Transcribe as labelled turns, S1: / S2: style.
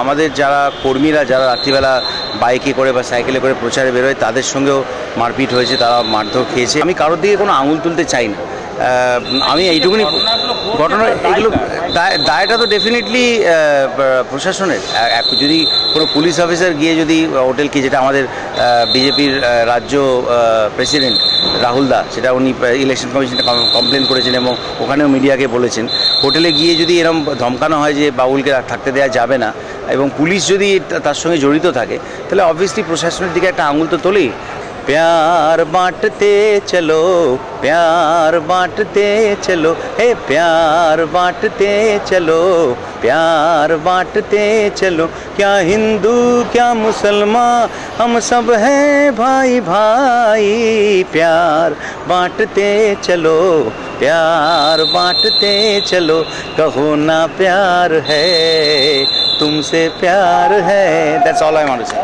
S1: আমাদের যারা কর্মীরা যারা রাত্রিবেলা বাইকে করে বা সাইকেলে করে প্রচারে বেরোয় তাদের সঙ্গেও মারপিট হয়েছে, তারা মারধর খেয়েছে। আমি কারোর দিকে কোনো আঙুল তুলতে চাই না। আমি এইটুকুনি ঘটনা এগুলো দায়টা তো ডেফিনেটলি প্রশাসনের। যদি কোনো পুলিশ অফিসার গিয়ে যদি হোটেলকে, যেটা আমাদের বিজেপির রাজ্য প্রেসিডেন্ট রাহুল দা, সেটা উনি ইলেকশন কমিশনে কমপ্লেন করেছেন এবং ওখানেও মিডিয়াকে বলেছেন, হোটেলে গিয়ে যদি এরকম ধমকানো হয় যে বাউলকে থাকতে দেওয়া যাবে না এবং পুলিশ যদি তার সঙ্গে জড়িত থাকে, তাহলে অবভিয়াসলি প্রশাসনের দিকে একটা আঙুল তো তোলেই। प्यार बांटते चलो, प्यार बांटते चलो, हे प्यार बांटते चलो, प्यार बांटते चलो। क्या हिंदू क्या मुसलमान, हम सब हैं भाई भाई। प्यार बांटते चलो, प्यार बांटते चलो, कहो ना प्यार है तुमसे प्यार है। That's all I want to say.